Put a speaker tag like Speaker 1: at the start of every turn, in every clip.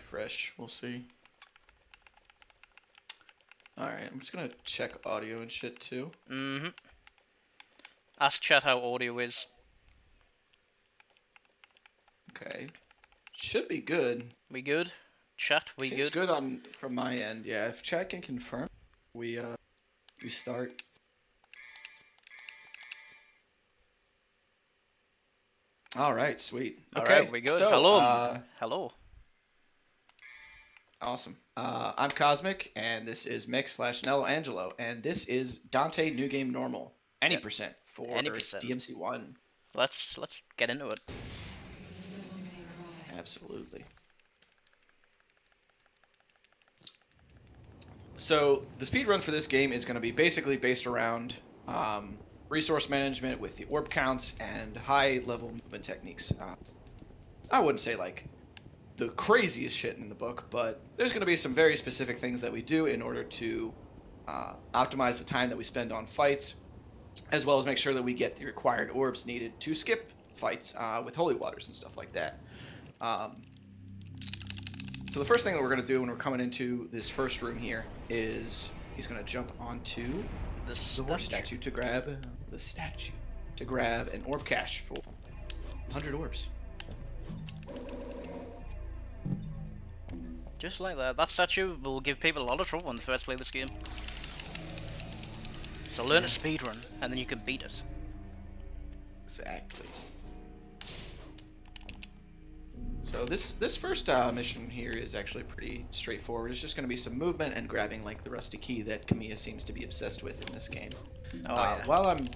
Speaker 1: refresh. We'll see. Alright, I'm just gonna check audio and shit too.
Speaker 2: Mm-hmm. Ask chat how audio is.
Speaker 1: Okay. Should be good.
Speaker 2: We good? Chat, we
Speaker 1: Seems
Speaker 2: good?
Speaker 1: good on from my end. Yeah, if chat can confirm, we start. Alright, sweet. Okay,
Speaker 2: Alright, we good?
Speaker 1: so
Speaker 2: Hello. Hello.
Speaker 1: awesome. I'm Cosmic, and this is Mick/Nello Angelo, and this is Dante New Game Normal. Any
Speaker 2: Yep.
Speaker 1: percent for
Speaker 2: Any percent.
Speaker 1: DMC1.
Speaker 2: Let's get into it.
Speaker 1: Absolutely. So the speed run for this game is going to be basically based around resource management with the orb counts and high level movement techniques. I wouldn't say like the craziest shit in the book, but there's going to be some very specific things that we do in order to optimize the time that we spend on fights, as well as make sure that we get the required orbs needed to skip fights with holy waters and stuff like that. So the first thing that we're going to do when we're coming into this first room here is he's going to jump onto the horse statue to grab an orb cache for 100 orbs.
Speaker 2: Just like that. That statue will give people a lot of trouble when they first play this game. So learn to speedrun, and then you can beat it.
Speaker 1: Exactly. So this first mission here is actually pretty straightforward. It's just going to be some movement and grabbing like the rusty key that Kamiya seems to be obsessed with in this game.
Speaker 2: Oh, yeah.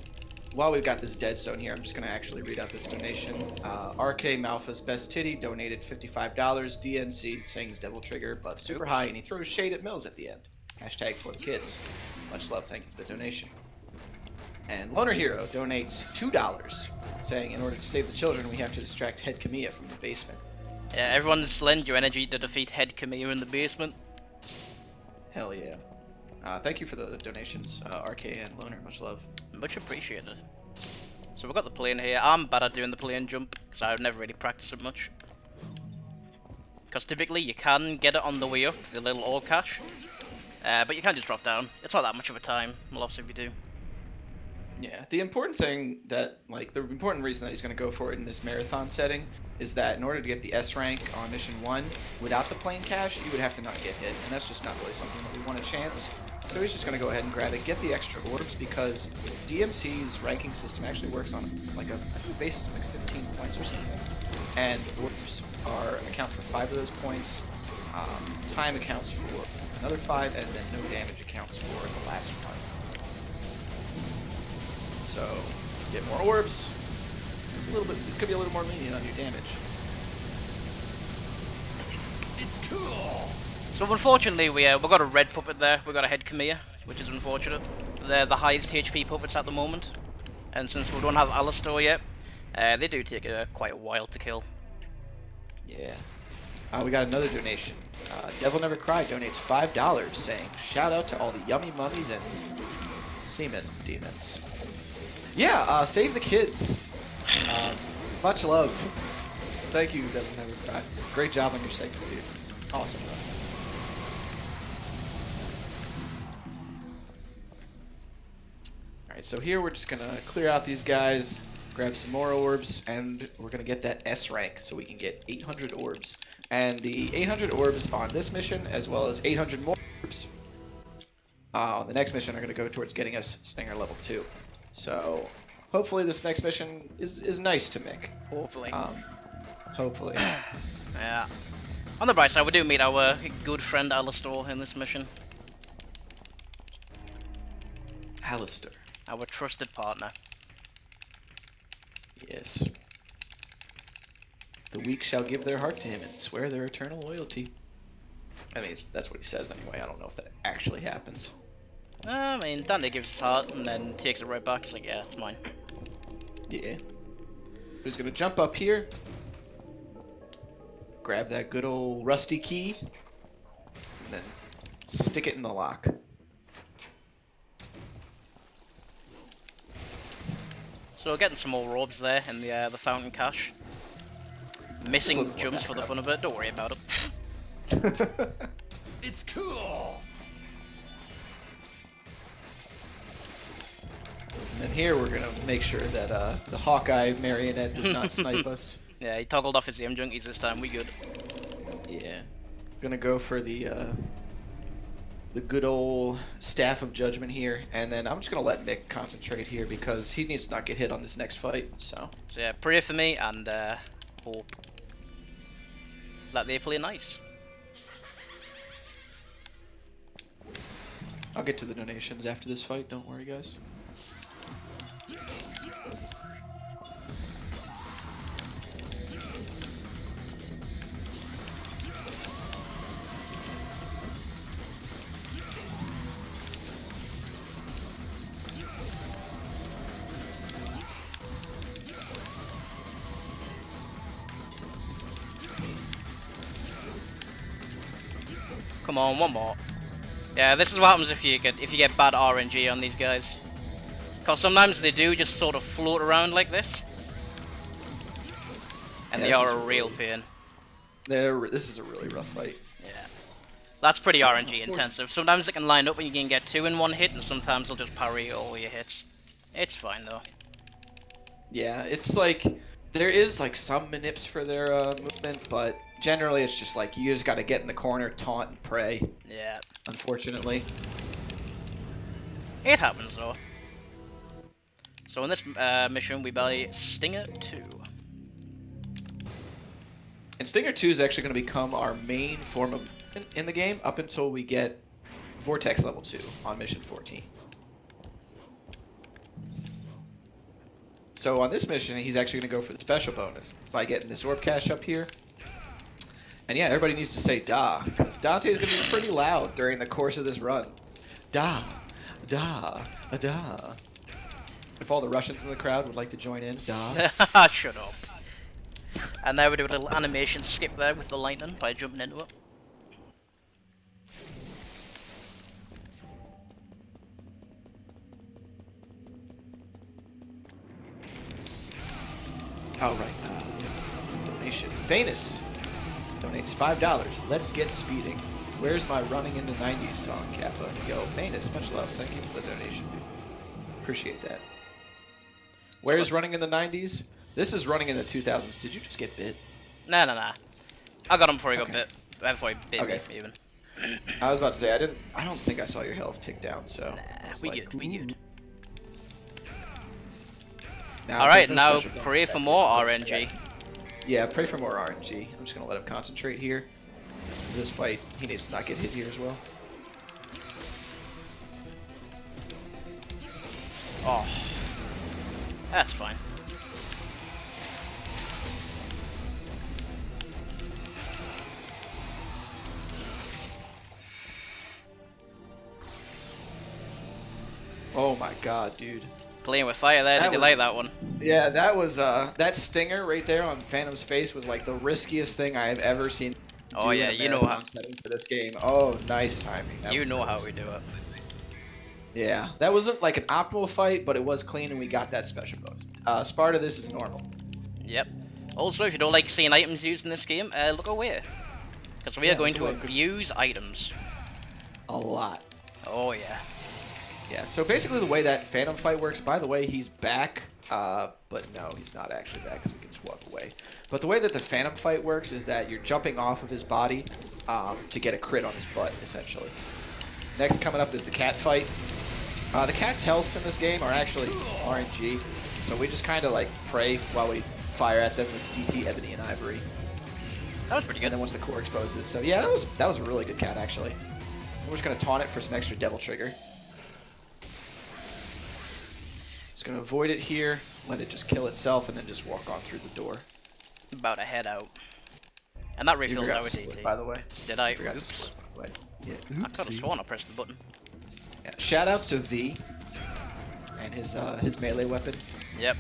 Speaker 1: While we've got this dead zone here, I'm just going to actually read out this donation. RK Malfa's Best Titty donated $55. DMC sings Devil Trigger, but super high, and he throws shade at Mills at the end. Hashtag for the kids. Much love. Thank you for the donation. And Loner Hero donates $2, saying in order to save the children, we have to distract Head Kamiya from the basement.
Speaker 2: Yeah, everyone lend your energy to defeat Head Kamiya in the basement.
Speaker 1: Hell yeah. Thank you for the donations, RK and Loner. Much love.
Speaker 2: Much appreciated. So we've got the plane here. I'm bad at doing the plane jump, because I've never really practiced it much. Because typically you can get it on the way up, the little orb cache. But you can just drop down. It's not that much of a time, lots if you do.
Speaker 1: Yeah, the important thing that, like, the important reason that he's going to go for it in this marathon setting is that in order to get the S rank on mission 1, without the plane cache, you would have to not get hit, and that's just not really something that we want to chance. So he's just going to go ahead and grab it, get the extra orbs, because DMC's ranking system actually works on, like, I think a basis of like 15 points or something. And orbs account for 5 of those points, time accounts for another 5, and then no damage accounts for the last 5. So, get more orbs. It's gonna be a little more lenient on your damage.
Speaker 3: It's cool.
Speaker 2: So unfortunately we got a red puppet there. We got a Head Kamiya, which is unfortunate. They're the highest HP puppets at the moment, and since we don't have Alistar yet, they do take quite a while to kill.
Speaker 1: Yeah. We got another donation. Devil Never Cried donates $5, saying, "Shout out to all the yummy mummies and semen demons." Yeah, save the kids. Much love. Thank you, Devil Never Cried. Great job on your segment, dude. Awesome. Alright, so here we're just gonna clear out these guys, grab some more orbs, and we're gonna get that S rank so we can get 800 orbs. And the 800 orbs on this mission, as well as 800 more orbs on the next mission, are gonna go towards getting us Stinger level 2. So, hopefully this next mission is nice to Mick.
Speaker 2: Hopefully.
Speaker 1: Hopefully.
Speaker 2: Yeah. On the bright side, we do meet our good friend Alistar in this mission.
Speaker 1: Alistar.
Speaker 2: Our trusted partner.
Speaker 1: Yes. The weak shall give their heart to him and swear their eternal loyalty. I mean, that's what he says anyway. I don't know if that actually happens.
Speaker 2: I mean, Dante gives his heart and then takes it right back. He's like, yeah, it's mine.
Speaker 1: Yeah. So he's gonna jump up here, grab that good old rusty key, and then stick it in the lock.
Speaker 2: So getting some more orbs there in the fountain cache. Missing jumps for the fun of it. Don't worry about it.
Speaker 3: It's cool.
Speaker 1: And here we're gonna make sure that the Hawkeye marionette does not snipe us.
Speaker 2: Yeah, he toggled off his aim junkies this time. We good.
Speaker 1: Yeah. Gonna go for the good old staff of judgment here, and then I'm just gonna let Mick concentrate here because he needs to not get hit on this next fight. So
Speaker 2: Yeah, pray for me and hope that they play nice.
Speaker 1: I'll get to the donations after this fight. Don't worry, guys.
Speaker 2: Come on, one more. Yeah, this is what happens if you get bad RNG on these guys. Cause sometimes they do just sort of float around like this, and
Speaker 1: Yeah,
Speaker 2: they
Speaker 1: this
Speaker 2: are
Speaker 1: is
Speaker 2: a real
Speaker 1: really-
Speaker 2: pain.
Speaker 1: This is a really rough fight.
Speaker 2: Yeah, that's pretty RNG intensive. Sometimes it can line up and you can get 2 in one hit, and sometimes they'll just parry all your hits. It's fine though.
Speaker 1: Yeah, it's like there is like some manips for their movement, but generally it's just like you just got to get in the corner, taunt, and pray.
Speaker 2: Yeah,
Speaker 1: Unfortunately.
Speaker 2: it happens though. So in this mission we buy Stinger 2.
Speaker 1: And Stinger 2 is actually going to become our main form of movement in the game up until we get Vortex level 2 on mission 14. So on this mission, he's actually going to go for the special bonus by getting this orb cache up here. And yeah, everybody needs to say da, because Dante is going to be pretty loud during the course of this run. Da, da, da. If all the Russians in the crowd would like to join in, da.
Speaker 2: Shut up. And there we do a little animation skip there with the lightning by jumping into it.
Speaker 1: All right. Donation. Venus donates $5. Let's get speeding. Where's my running in the 90s song, Kappa? Yo, Venus, much love. Thank you for the donation, dude. Appreciate that. Where's running in the 90s? This is running in the 2000s. Did you just get bit?
Speaker 2: Nah. I got him before he got
Speaker 1: Okay.
Speaker 2: bit. Before he bit
Speaker 1: Okay.
Speaker 2: me, even.
Speaker 1: I was about to say I don't think I saw your health tick down. So I was
Speaker 2: We
Speaker 1: like,
Speaker 2: good, we good.
Speaker 1: Now
Speaker 2: Alright,
Speaker 1: for the
Speaker 2: now
Speaker 1: special
Speaker 2: pray
Speaker 1: bonus.
Speaker 2: for more RNG.
Speaker 1: Yeah, pray for more RNG. I'm just gonna let him concentrate here. This fight, he needs to not get hit here as well.
Speaker 2: Oh. That's fine.
Speaker 1: Oh my god, dude.
Speaker 2: Playing with fire there,
Speaker 1: That
Speaker 2: did you
Speaker 1: was-
Speaker 2: like that one?
Speaker 1: Yeah, that was that stinger right there on Phantom's face was like the riskiest thing I have ever seen.
Speaker 2: Oh
Speaker 1: do in
Speaker 2: yeah,
Speaker 1: a
Speaker 2: you know
Speaker 1: marathon
Speaker 2: how
Speaker 1: setting for this game. Oh, nice timing. That
Speaker 2: you
Speaker 1: was
Speaker 2: know how
Speaker 1: gross.
Speaker 2: we do it.
Speaker 1: Yeah, that wasn't like an optimal fight, but it was clean and we got that special bonus. Sparta, this is normal.
Speaker 2: Yep. Also, if you don't like seeing items used in this game, look away. Because we
Speaker 1: Yeah,
Speaker 2: are going
Speaker 1: look
Speaker 2: to
Speaker 1: away, 'cause-
Speaker 2: abuse items.
Speaker 1: A lot.
Speaker 2: Oh yeah.
Speaker 1: Yeah, so basically the way that Phantom fight works, by the way, he's back, but no, he's not actually back because we can just walk away. But the way that the Phantom fight works is that you're jumping off of his body to get a crit on his butt, essentially. Next coming up is the cat fight. The cat's healths in this game are actually RNG, so we just kind of like pray while we fire at them with DT, Ebony, and Ivory.
Speaker 2: That was pretty
Speaker 1: And
Speaker 2: good.
Speaker 1: then once the core exposes it, so yeah, that was a really good cat actually. We're just gonna taunt it for some extra devil trigger. Just gonna avoid it here, let it just kill itself, and then just walk on through the door.
Speaker 2: About to head out. And that
Speaker 1: You
Speaker 2: refills
Speaker 1: forgot
Speaker 2: our
Speaker 1: to split,
Speaker 2: DT.
Speaker 1: by the way.
Speaker 2: Did I?
Speaker 1: You forgot to
Speaker 2: Oops.
Speaker 1: split, by the way. Yeah.
Speaker 2: I could have
Speaker 1: Oopsie.
Speaker 2: sworn I pressed the button.
Speaker 1: Yeah. Shout outs to V and his melee weapon.
Speaker 2: Yep.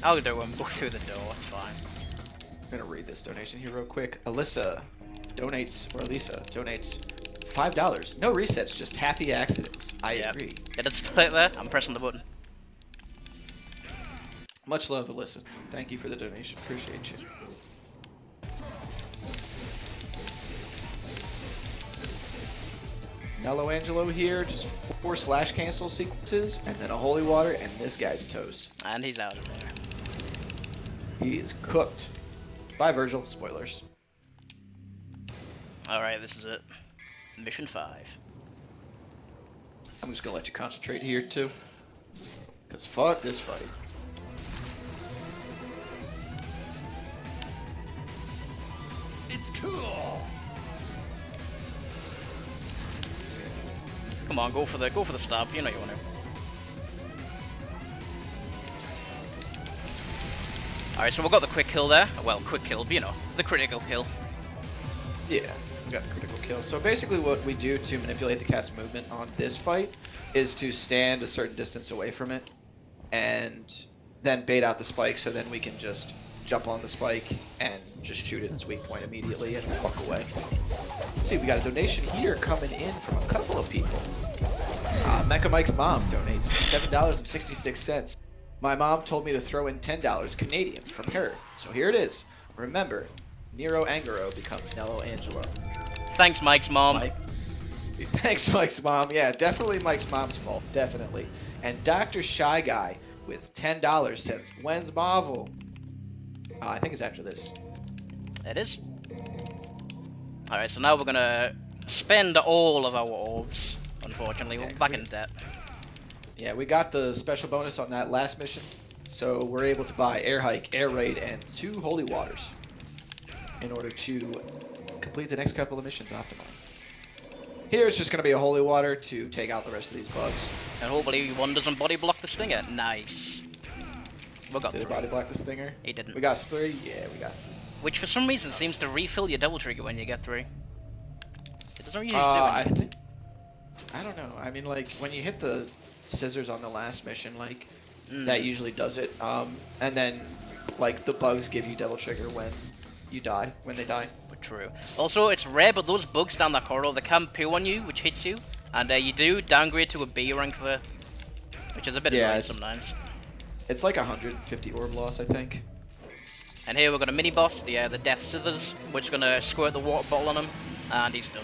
Speaker 2: I'll do them both through the door, it's fine.
Speaker 1: I'm gonna read this donation here real quick. Alyssa donates, or Elisa donates $5. No resets, just happy accidents. I
Speaker 2: Yep.
Speaker 1: agree.
Speaker 2: Did it split there? I'm pressing the button.
Speaker 1: Much love, Alyssa. Thank you for the donation. Appreciate you. Nello Angelo here, just 4 slash cancel sequences, and then a holy water, and this guy's toast.
Speaker 2: And he's out of there.
Speaker 1: He is cooked. Bye, Virgil. Spoilers.
Speaker 2: Alright, this is it. Mission 5.
Speaker 1: I'm just gonna let you concentrate here too, cause fuck this fight.
Speaker 3: It's cool.
Speaker 2: Come on, go for the stab. You know you want to. Alright, so we've got the quick kill there. Well, quick kill, but you know, the critical kill.
Speaker 1: Yeah, we got the critical kill. So basically what we do to manipulate the cat's movement on this fight is to stand a certain distance away from it and then bait out the spike, so then we can just jump on the spike and just shoot it its weak point immediately and walk away. Let's see, we got a donation here coming in from a couple of people. Mecha Mike's mom donates $7.66. My mom told me to throw in $10 Canadian from her. So here it is. Remember, Nero Angaro becomes Nello Angelo.
Speaker 2: Thanks, Mike's mom.
Speaker 1: Mike. Thanks, Mike's mom. Yeah, definitely Mike's mom's fault. Definitely. And Dr. Shy Guy with $10 says, when's Marvel? I think it's after this.
Speaker 2: It is. Alright, so now we're gonna spend all of our orbs. Unfortunately, we're back in debt.
Speaker 1: Yeah, we got the special bonus on that last mission, so we're able to buy Air Hike, Air Raid, and 2 Holy Waters in order to complete the next couple of missions optimally. Here it's just going to be a Holy Water to take out the rest of these bugs.
Speaker 2: And hopefully one doesn't body block the stinger. Nice. We got
Speaker 1: Did it
Speaker 2: 3.
Speaker 1: body block the stinger?
Speaker 2: He didn't.
Speaker 1: We got 3? Yeah, we got 3.
Speaker 2: Which for some reason seems to refill your double trigger when you get 3. It doesn't usually do
Speaker 1: I
Speaker 2: anything.
Speaker 1: think... I don't know. I mean, like, when you hit the scissors on the last mission, like, that usually does it. And then, like, the bugs give you double trigger when you die, when they die.
Speaker 2: But true. Also, it's rare, but those bugs down that corridor, they can poo on you, which hits you. And you do downgrade to a B rank there. Which is a bit annoying sometimes.
Speaker 1: It's like 150 orb loss, I think.
Speaker 2: And here we've got a mini boss, the Death Sithers, which is gonna squirt the water bottle on him, and he's done.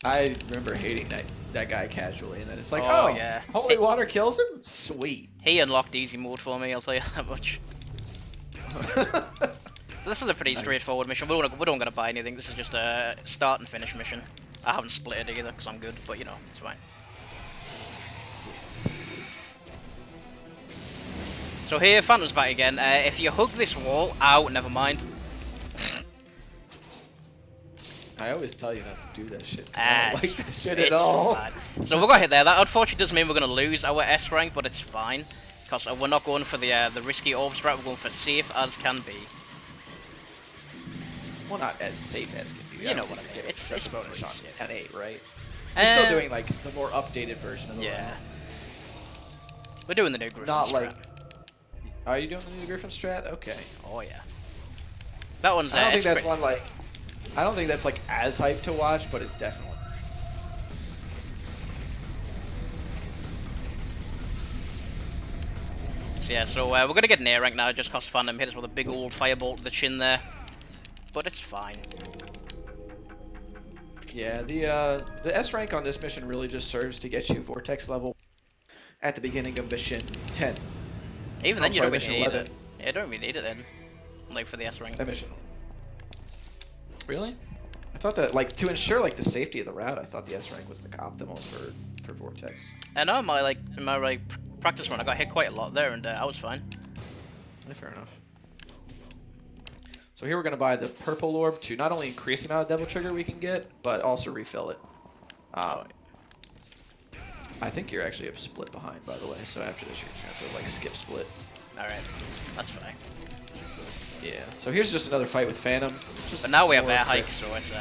Speaker 1: I remember hating that guy casually, and then it's like,
Speaker 2: Oh,
Speaker 1: oh
Speaker 2: yeah.
Speaker 1: Holy Water kills him? Sweet.
Speaker 2: He unlocked easy mode for me, I'll tell you that much. So this is a pretty straightforward mission. We don't gotta buy anything. This is just a start and finish mission. I haven't split it either because I'm good, but you know, it's fine. So here, Phantom's back again. If you hug this wall, ow, never mind.
Speaker 1: I always tell you not to do that shit. I don't like that shit at
Speaker 2: It's
Speaker 1: all.
Speaker 2: fine. So we got hit there. That unfortunately does mean we're gonna lose our S rank, but it's fine because we're not going for the risky orb strat. We're going for safe as can be.
Speaker 1: Well, not as safe as can be.
Speaker 2: You know what I mean. It's
Speaker 1: a bonus
Speaker 2: pretty
Speaker 1: on
Speaker 2: safe.
Speaker 1: at 8, right? We're still
Speaker 2: Uh,
Speaker 1: doing like the more updated version of the
Speaker 2: Yeah.
Speaker 1: run.
Speaker 2: We're doing the new Griffin
Speaker 1: Not
Speaker 2: strat.
Speaker 1: like. Are you doing the new Griffin strat? Okay.
Speaker 2: Oh yeah. That one's.
Speaker 1: I don't think
Speaker 2: it's
Speaker 1: that's
Speaker 2: pretty-
Speaker 1: one like. I don't think that's like as hyped to watch, but it's definitely.
Speaker 2: So yeah, so we're gonna get an air rank now just cause Phantom hit us with a big old firebolt to the chin there. But it's fine.
Speaker 1: Yeah, the S rank on this mission really just serves to get you Vortex level at the beginning of mission 10.
Speaker 2: Even then, you don't really
Speaker 1: mission
Speaker 2: need
Speaker 1: 11.
Speaker 2: it. Yeah, you don't really need it then. Like for the S rank.
Speaker 1: That mission. Really? I thought that, like, to ensure like the safety of the route, I thought the S rank was like optimal for Vortex.
Speaker 2: I know in my practice run, I got hit quite a lot there, and I was fine.
Speaker 1: Yeah, fair enough. So here we're gonna buy the purple orb to not only increase the amount of double trigger we can get, but also refill it. I think you're actually a split behind, by the way. So after this, you're gonna have to like skip split.
Speaker 2: All right, that's fine.
Speaker 1: Yeah. So here's just another fight with Phantom. Just
Speaker 2: But now we have
Speaker 1: more
Speaker 2: air
Speaker 1: crits.
Speaker 2: hikes, so it's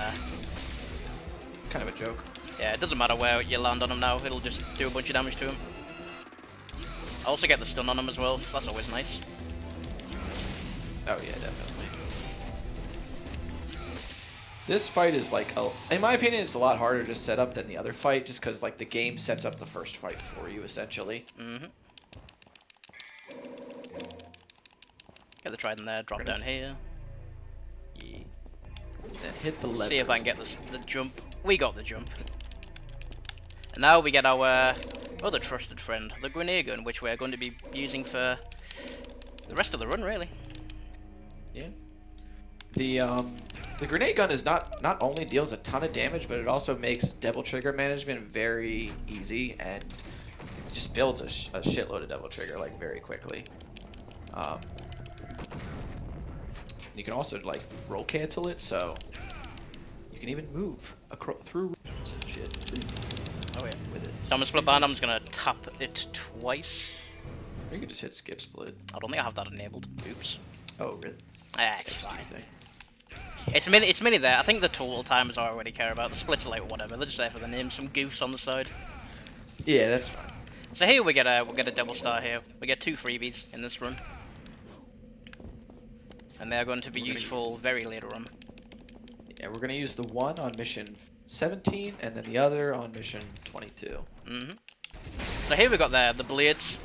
Speaker 1: Kind of a joke.
Speaker 2: yeah, it doesn't matter where you land on him now. It'll just do a bunch of damage to him. I also get the stun on him as well. So that's always nice.
Speaker 1: Oh yeah, definitely. This fight is like, in my opinion, it's a lot harder to set up than the other fight, just because like the game sets up the first fight for you essentially.
Speaker 2: Mhm. Get the trident there. Drop down here.
Speaker 1: Yeah. Then hit the lever.
Speaker 2: See if I can get the jump. We got the jump. And now we get our other trusted friend, the grenade gun, which we're going to be using for the rest of the run, really.
Speaker 1: Yeah. The grenade gun is not only deals a ton of damage, but it also makes devil trigger management very easy, and it just builds a shitload of devil trigger like very quickly. You can also like roll cancel it, so you can even move through rooms and shit.
Speaker 2: Oh yeah.
Speaker 1: With it.
Speaker 2: So I'm gonna split bind. I'm just gonna tap it twice.
Speaker 1: Or you can just hit skip split.
Speaker 2: I don't think I have that enabled. Oops.
Speaker 1: Oh really?
Speaker 2: It's fine. It's mini there. I think the total timers I already care about. The splits are like whatever. They're just there for the name. Some goofs on the side.
Speaker 1: Yeah, that's fine.
Speaker 2: So here we'll get a double star here. We get 2 freebies in this run, and they are going to be useful very later on.
Speaker 1: Yeah, we're gonna use the one on mission 17, and then the other on mission 22.
Speaker 2: Mhm. So here we got the blades.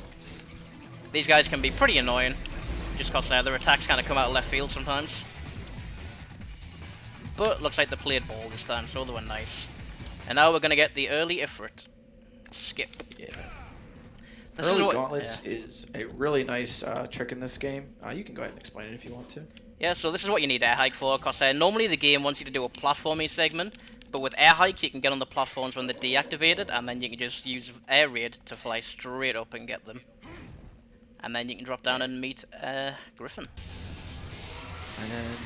Speaker 2: These guys can be pretty annoying, just cause their attacks kind of come out of left field sometimes. But looks like they played ball this time, so they were nice. And now we're gonna get the early Ifrit. Skip.
Speaker 1: Yeah.
Speaker 2: This
Speaker 1: Early
Speaker 2: is what,
Speaker 1: gauntlets is a really nice trick in this game. You can go ahead and explain it if you want to.
Speaker 2: Yeah, so this is what you need air hike for, because normally the game wants you to do a platforming segment, but with air hike you can get on the platforms when they're deactivated, and then you can just use air raid to fly straight up and get them. And then you can drop down and meet Griffin.
Speaker 1: And then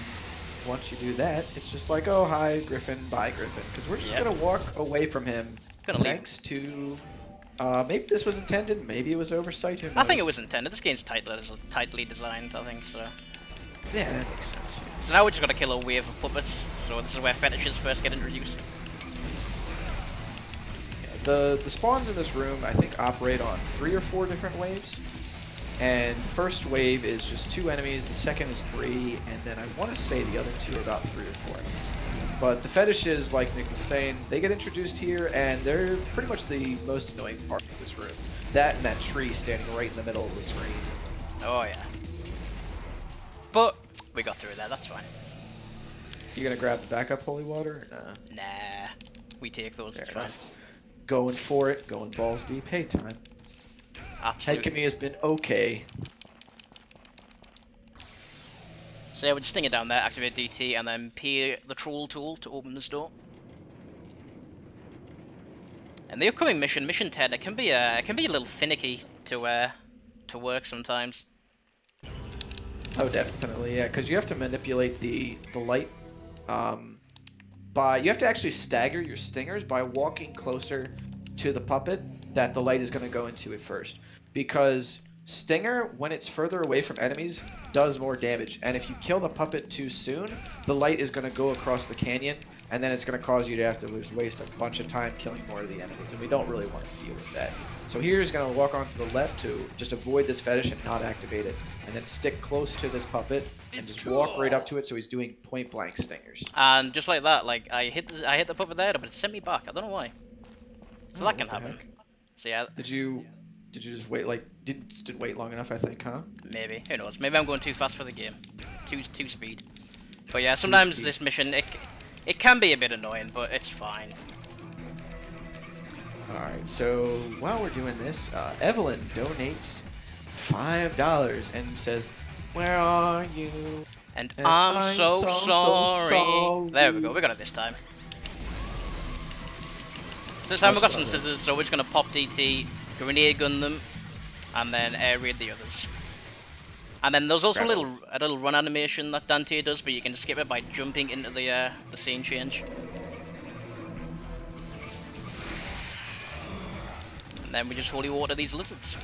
Speaker 1: once you do that, it's just like, oh hi Griffin, bye Griffin, because we're just gonna walk away from him. Thanks to maybe this was intended, maybe it was oversight. Who knows?
Speaker 2: I think it was intended. This game's tightly designed, I think so.
Speaker 1: Yeah, that makes sense. Yeah.
Speaker 2: So now we just gotta kill a wave of puppets. So this is where fetishes first get introduced.
Speaker 1: Yeah, the spawns in this room, I think, operate on 3 or 4 different waves. And the first wave is just 2 enemies, the second is 3, and then I want to say the other 2 are about 3 or 4 enemies. But the fetishes, like Nick was saying, they get introduced here, and they're pretty much the most annoying part of this room. That and that tree standing right in the middle of the screen.
Speaker 2: Oh yeah. But we got through that, that's fine.
Speaker 1: You gonna grab the backup holy water? Or nah?
Speaker 2: Nah. We take those,
Speaker 1: Fair
Speaker 2: it's fine.
Speaker 1: enough. Going for it, going balls deep. Hey time.
Speaker 2: Absolutely.
Speaker 1: Head Kimmy has been okay.
Speaker 2: So yeah, we'll just sting it down there, activate DT, and then P the troll tool to open this door. And the upcoming mission, mission 10, it can be a little finicky to work sometimes.
Speaker 1: Oh, definitely, yeah, because you have to manipulate the light. You have to actually stagger your stingers by walking closer to the puppet that the light is going to go into at first. Because stinger, when it's further away from enemies, does more damage, and if you kill the puppet too soon, the light is going to go across the canyon, and then it's going to cause you to have to waste a bunch of time killing more of the enemies, and we don't really want to deal with that. So here he's going to walk onto the left to just avoid this fetish and not activate it, and then stick close to this puppet and just walk right up to it, so he's doing point blank stingers.
Speaker 2: And just like that, like I hit the puppet there, but it sent me back. I don't know why. So that can happen.
Speaker 1: Heck?
Speaker 2: So yeah.
Speaker 1: Did you just wait, like, didn't wait long enough, I think, huh?
Speaker 2: Maybe. Who knows? Maybe I'm going too fast for the game. Too speed. But yeah, sometimes this mission, it can be a bit annoying, but it's fine.
Speaker 1: Alright, so while we're doing this, Evelyn donates $5 and says, "Where are you?"
Speaker 2: And I'm so sorry. There we go, we got it this time. So this time we've got some scissors, so we're just going to pop DT, grenade gun them, and then air raid the others. And then there's also a little run animation that Dante does, but you can skip it by jumping into the scene change. And then we just holy water these lizards.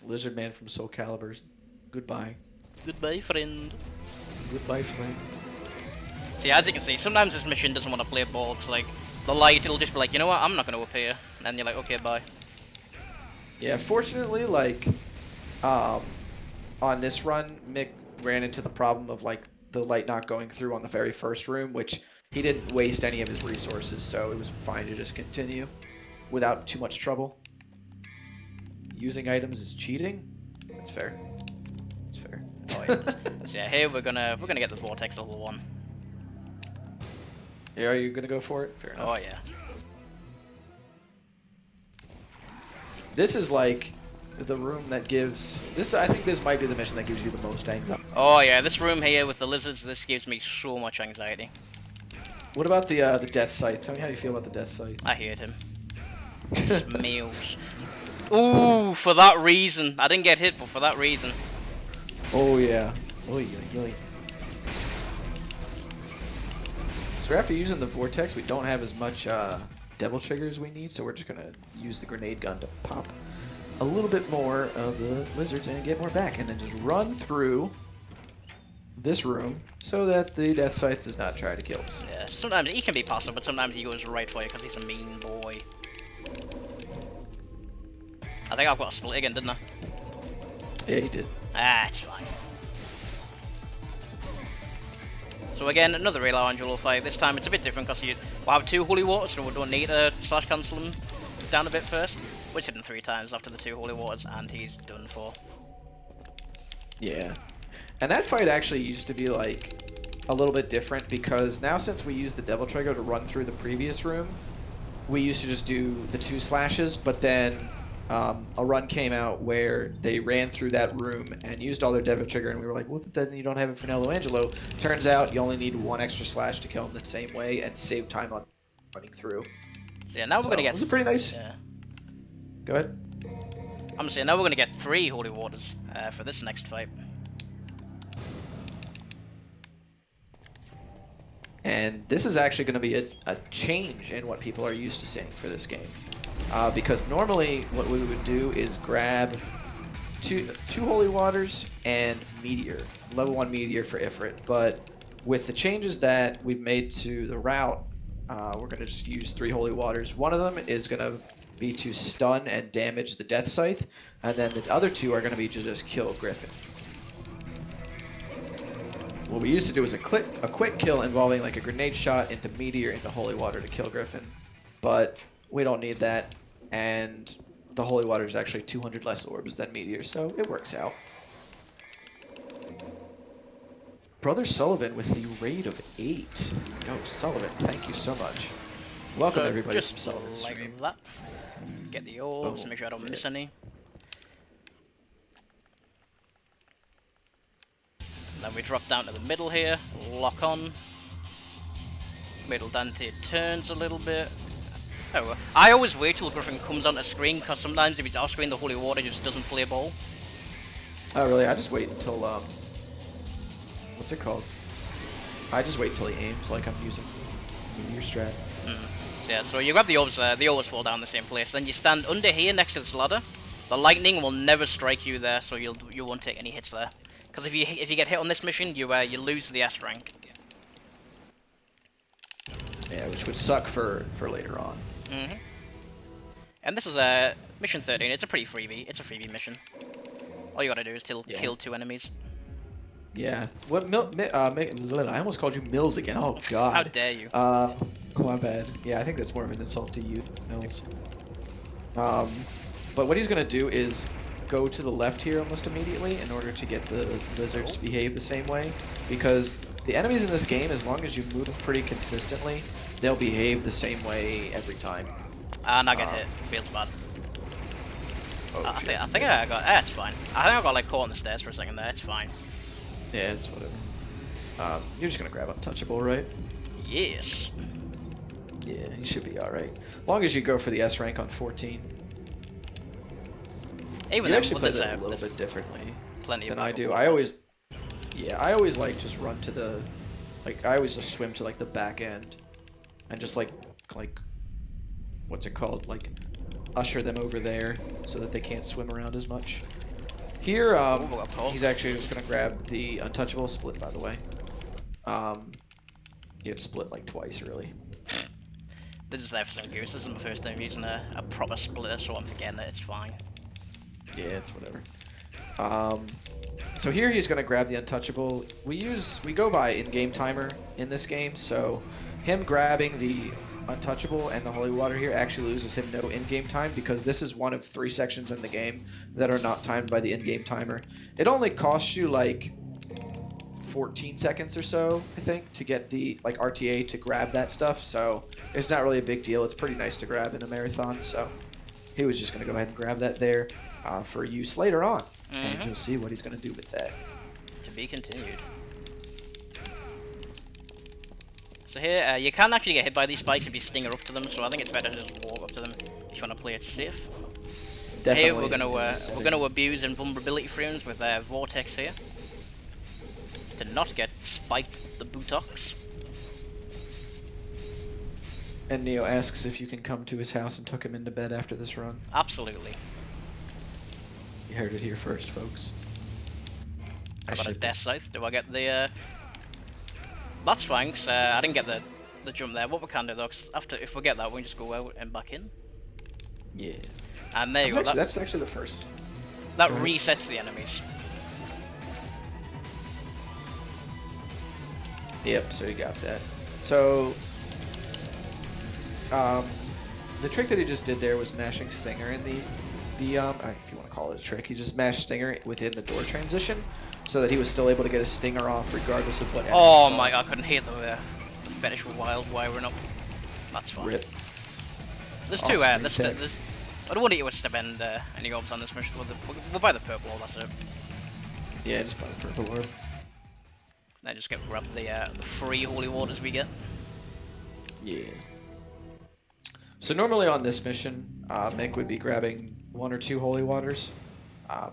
Speaker 1: Lizard Man from Soul Calibur. Goodbye.
Speaker 2: Goodbye, friend.
Speaker 1: Goodbye, friend.
Speaker 2: See, as you can see, sometimes this mission doesn't want to play ball, because like, the light, it'll just be like, you know what, I'm not going to appear. And then you're like, okay, bye.
Speaker 1: Yeah, fortunately, like, on this run, Mick ran into the problem of, like, the light not going through on the very first room, which he didn't waste any of his resources, so it was fine to just continue without too much trouble. Using items is cheating? That's fair.
Speaker 2: So yeah, here we're gonna get the vortex level 1.
Speaker 1: Yeah, are you gonna go for it? Fair enough.
Speaker 2: Oh yeah.
Speaker 1: This is like the room that gives this. I think this might be the mission that gives you the most anxiety.
Speaker 2: Oh yeah, this room here with the lizards, this gives me so much anxiety.
Speaker 1: What about the death sight? Tell me how you feel about the death sight.
Speaker 2: I hate him. Smells. Ooh, for that reason. I didn't get hit, but for that reason.
Speaker 1: Oh yeah. Oy, oy, oy. So after using the vortex, we don't have as much devil trigger as we need, so we're just gonna use the grenade gun to pop a little bit more of the lizards and get more back, and then just run through this room so that the death sight does not try to kill us.
Speaker 2: Yeah, sometimes he can be passive, but sometimes he goes right for you because he's a mean boy. I think I've got a split again, didn't I?
Speaker 1: Yeah, he did.
Speaker 2: Ah, it's fine. So again, another real Angelo fight. This time it's a bit different because we'll have 2 holy waters, so we don't need to slash cancel him down a bit first. Which hit him 3 times after the 2 holy waters, and he's done for.
Speaker 1: Yeah. And that fight actually used to be like a little bit different because now since we use the devil trigger to run through the previous room, we used to just do the 2 slashes, but then a run came out where they ran through that room and used all their devil trigger, and we were like, well, then you don't have it for Nello Angelo. Turns out you only need 1 extra slash to kill him the same way and save time on running through.
Speaker 2: So yeah, now we're gonna get.
Speaker 1: It was pretty nice.
Speaker 2: Yeah.
Speaker 1: Go ahead.
Speaker 2: I'm saying now we're gonna get 3 holy waters for this next fight.
Speaker 1: And this is actually going to be a change in what people are used to seeing for this game. Because normally what we would do is grab two holy waters and meteor, level 1 meteor for Ifrit. But with the changes that we've made to the route, we're going to just use 3 holy waters. One of them is going to be to stun and damage the death scythe, and then the other 2 are going to be to just kill Griffin. What we used to do was a quick kill involving like a grenade shot into meteor into holy water to kill Griffin, but we don't need that, and the holy water is actually 200 less orbs than meteor, so it works out. Brother Sullivan with the raid of 8. Oh, Sullivan, thank you so much. Welcome
Speaker 2: So
Speaker 1: everybody
Speaker 2: just
Speaker 1: from Sullivan's
Speaker 2: like
Speaker 1: stream.
Speaker 2: that. Get the orbs,
Speaker 1: Oh,
Speaker 2: make sure I don't miss any. Then we drop down to the middle here, lock on. Middle Dante turns a little bit. Oh, I always wait till Griffin comes onto screen because sometimes if he's off screen the holy water just doesn't play ball.
Speaker 1: Oh really? I just wait until what's it called? I just wait till he aims like I'm using meteor strat.
Speaker 2: So yeah, so you grab the orbs there, they always fall down the same place. Then you stand under here next to this ladder. The lightning will never strike you there, so you won't take any hits there. Because if you get hit on this mission, you lose the S rank.
Speaker 1: Yeah, which would suck for later on.
Speaker 2: And this is mission 13. It's a pretty freebie. It's a freebie mission. All you gotta do is kill 2 enemies.
Speaker 1: Yeah. What I almost called you Mills again. Oh god.
Speaker 2: How dare you?
Speaker 1: My bad. Yeah, I think that's more of an insult to you, Mills. But what he's gonna do is go to the left here almost immediately in order to get the lizards to behave the same way, because the enemies in this game, as long as you move pretty consistently, they'll behave the same way every time.
Speaker 2: And I get hit. Feels bad.
Speaker 1: Oh,
Speaker 2: I
Speaker 1: shit.
Speaker 2: think I got. It's fine. I think I got like caught on the stairs for a second there. It's fine.
Speaker 1: Yeah, it's whatever. You're just gonna grab Untouchable, right?
Speaker 2: Yes.
Speaker 1: Yeah, he should be alright. As long as you go for the S rank on 14.
Speaker 2: Even
Speaker 1: You
Speaker 2: though
Speaker 1: actually play
Speaker 2: there's
Speaker 1: that a little bit differently
Speaker 2: plenty of
Speaker 1: than I
Speaker 2: backup
Speaker 1: do.
Speaker 2: warriors.
Speaker 1: I always like just run to the, like I always just swim to like the back end, and just like what's it called, like usher them over there so that they can't swim around as much. Here, he's actually just gonna grab the Untouchable split, by the way. You have to split like twice, really.
Speaker 2: They're just there for some goose. This is my first time using a proper splitter, so I'm forgetting it. It's fine.
Speaker 1: Yeah, it's whatever. So here he's gonna grab the Untouchable. We go by in-game timer in this game, so him grabbing the Untouchable and the Holy Water here actually loses him no in-game time, because this is one of 3 sections in the game that are not timed by the in-game timer. It only costs you like 14 seconds or so, I think, to get the like RTA to grab that stuff. So it's not really a big deal. It's pretty nice to grab in a marathon. So he was just going to go ahead and grab that there for use later on. And you'll see what he's going to do with that.
Speaker 2: To be continued. So here, you can actually get hit by these spikes if you stinger up to them, so I think it's better to just walk up to them if you want to play it safe.
Speaker 1: Definitely.
Speaker 2: Here we're gonna abuse invulnerability frames with Vortex here to not get spiked the buttocks.
Speaker 1: And Neo asks if you can come to his house and tuck him into bed after this run.
Speaker 2: Absolutely.
Speaker 1: You heard it here first, folks.
Speaker 2: I got a Death Scythe. Do I get the? That's fine. 'Cause, I didn't get the jump there. What we can do though, 'cause after if we get that, we can just go out and back in.
Speaker 1: Yeah.
Speaker 2: And there you go.
Speaker 1: That's actually the first.
Speaker 2: That resets the enemies.
Speaker 1: Yep, so you got that. So, the trick that he just did there was mashing Stinger in the if you want to call it a trick, he just mashed Stinger within the door transition, so that he was still able to get his Stinger off regardless of what.
Speaker 2: Oh my! I couldn't hit the fetish with wild wiring up. That's fine.
Speaker 1: Rip.
Speaker 2: There's two. There's. I don't want you to spend any orbs on this mission. We'll buy the purple orb. That's it.
Speaker 1: Yeah, just buy the purple orb.
Speaker 2: Then just grab the free holy waters we get.
Speaker 1: Yeah. So normally on this mission, Mick would be grabbing 1 or 2 holy waters,